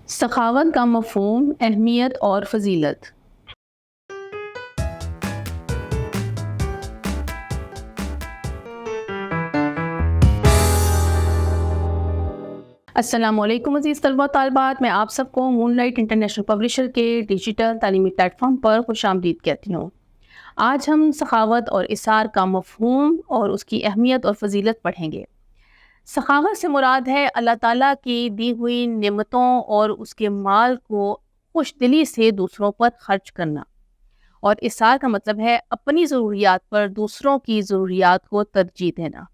सखावत का मफ़हूम, अहमियत और फ़जीलत। अस्सलामुअलैकुम अज़ीज़ तलबा तालिबात, मैं आप सबको मूनलाइट इंटरनेशनल पब्लिशर के डिजिटल तालीमी प्लेटफॉर्म पर खुशामदीद कहती हूँ। आज हम सखावत और इसार का मफ़हूम और उसकी अहमियत और फ़जीलत पढ़ेंगे। सखावत से मुराद है अल्लाह ताला की दी हुई नेमतों और उसके माल को खुशदिली से दूसरों पर खर्च करना, और इसार का मतलब है अपनी ज़रूरियात पर दूसरों की ज़रूरियात को तरजीह देना।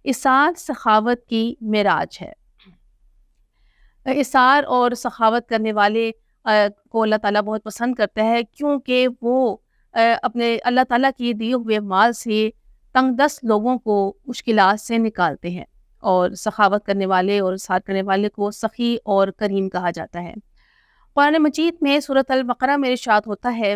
इसार सखावत की मेराज है। इसार और सखावत करने वाले को अल्लाह ताला बहुत पसंद करता है, क्योंकि वो अपने अल्लाह ताला की दिए हुए माल से तंगदस्त लोगों को मुश्किलात से निकालते हैं, और सखावत करने वाले और इसार करने वाले को सखी और करीम कहा जाता है। कुरान मजीद में सूरत अल बकरा में इरशाद होता है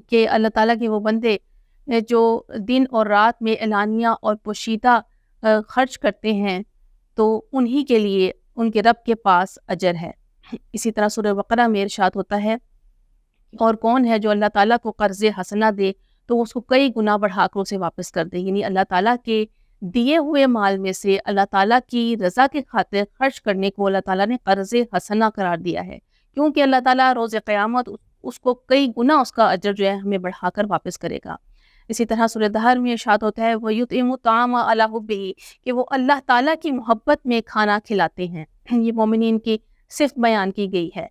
कि अल्लाह ताला के वो बंदे जो दिन और रात में एलानिया और पोशीदा खर्च करते हैं, तो उन्हीं के लिए उनके रब के पास अजर है। इसी तरह सूरह बकरा में इरशाद होता है, और कौन है जो अल्लाह ताला को कर्ज़ हसना दे तो उसको कई गुना बढ़ाकर उसे वापस कर दे। यानी अल्लाह ताला के दिए हुए माल में से अल्लाह ताला की रज़ा के खातिर खर्च करने को अल्लाह ताला ने कर्ज़ हसना करार दिया है, क्योंकि अल्लाह ताला रोज़ क़यामत उसको कई गुना उसका अजर जो है हमें बढ़ाकर वापस करेगा। इसी तरह सूरह दहर में इरशाद होता है, वो युतिमु ताअम अला हुब्बिही, कि वो अल्लाह ताला की मोहब्बत में खाना खिलाते हैं। ये मोमिनीन की सिफ़त बयान की गई है।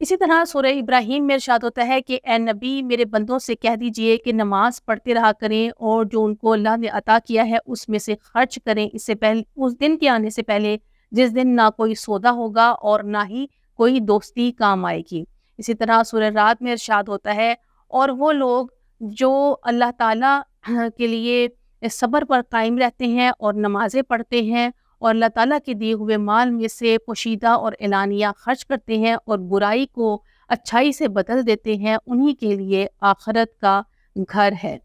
इसी तरह सूरह इब्राहीम में इरशाद होता है कि ए नबी, मेरे बंदों से कह दीजिए कि नमाज पढ़ते रहा करें और जो उनको अल्लाह ने अता किया है उसमें से खर्च करें, इससे पहले उस दिन के आने से पहले जिस दिन ना कोई सौदा होगा और ना ही कोई दोस्ती काम आएगी। इसी तरह सूरह रात में इरशाद होता है, और वो लोग जो अल्लाह ताला के लिए सब्र पर कायम रहते हैं और नमाज़ें पढ़ते हैं और अल्लाह ताला के दिए हुए माल में से पोशीदा और एलानिया खर्च करते हैं और बुराई को अच्छाई से बदल देते हैं, उन्हीं के लिए आखिरत का घर है।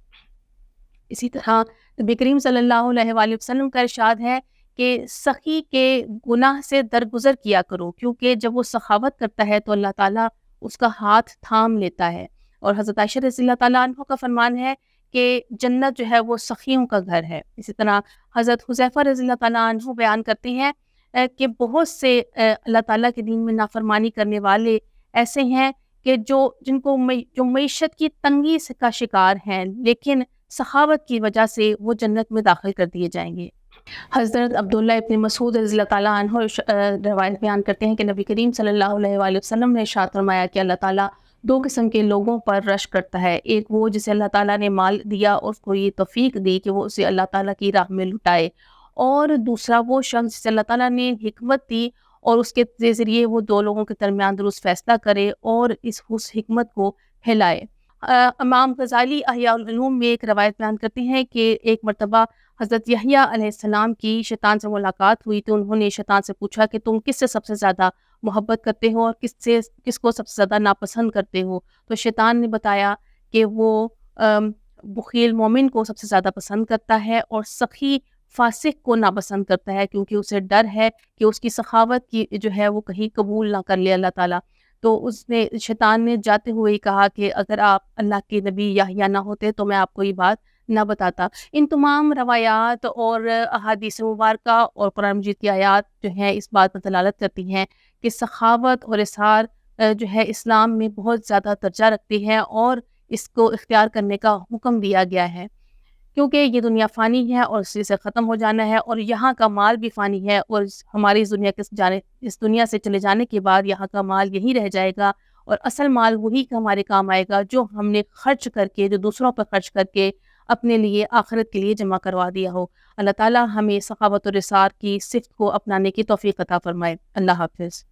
इसी तरह नबी करीम सल्लल्लाहु अलैहि वसल्लम का इरशाद है कि सखी के गुनाह से दरगुजर किया करो, क्योंकि जब वो सखावत करता है तो अल्लाह ताला उसका हाथ थाम लेता है। और हज़रत आयशा रज़ियल्लाहु ताला अन्हा का फरमान है कि जन्नत जो है वो सखियों का घर है। इसी तरह हज़रत हुज़ैफ़ा रज़ियल्लाहु ताला अन्हु बयान करते हैं कि बहुत से अल्लाह ताला के दीन में नाफरमानी करने वाले ऐसे हैं कि जिनको जो मईशत की तंगी का शिकार हैं, लेकिन सखावत की वजह से वो जन्नत में दाखिल कर दिए जाएंगे। हज़रत अब्दुल्लाह इब्न मसूद रज़ियल्लाहु ताला अन्हु रवायत बयान करते हैं कि नबी करीम सल्लल्लाहु अलैहि वसल्लम ने इरशाद फरमाया कि अल्लाह ताला दो किस्म के लोगों पर रश करता है। एक वो जिसे अल्लाह ताला ने माल दिया और उसको ये तौफीक दी कि वो उसे अल्लाह ताला की राह में लुटाए, और दूसरा वो शख्स जिसे अल्लाह ताला ने हिकमत दी और उसके ज़रिए वो दो लोगों के दरमियान दुरुस्त फैसला करे और उस हिकमत को फैलाए। इमाम गज़ाली अहया उल-उलूम में एक रवायत बयान करते हैं कि एक मरतबा हज़रत यहया अलैहिस्सलाम की शैतान से मुलाकात हुई, तो उन्होंने शैतान से पूछा कि तुम किससे सबसे ज़्यादा मोहब्बत करते हो और किसको सबसे ज़्यादा नापसंद करते हो? तो शैतान ने बताया कि वो बुख़ील मोमिन को सबसे ज़्यादा पसंद करता है और सखी फासिक को नापसंद करता है, क्योंकि उसे डर है कि उसकी सखावत की जो है वो कहीं कबूल ना कर ले अल्लाह ताला। तो उसने शैतान ने जाते हुए ही कहा कि अगर आप अल्लाह के नबी यहया ना होते तो मैं आपको ये बात ना बताता। इन तमाम रवायात और अहादीस मुबारका और कुरान मजीद की आयात जो हैं इस बात पर दलालत करती हैं कि सखावत और इसार जो है इस्लाम में बहुत ज़्यादा दर्जा रखती हैं और इसको इख्तियार करने का हुक्म दिया गया है, क्योंकि ये दुनिया फ़ानी है और इसी से ख़त्म हो जाना है, और यहाँ का माल भी फ़ानी है, और हमारी इस दुनिया से चले जाने के बाद यहाँ का माल यहीं रह जाएगा, और असल माल वही हमारे काम आएगा जो हमने खर्च करके, जो दूसरों पर खर्च करके अपने लिए आखिरत के लिए जमा करवा दिया हो। अल्लाह ताला हमें सखावत और इसार की सिफ़त को अपनाने की तौफ़ीक़ अता फ़रमाए। अल्लाह हाफ़िज़।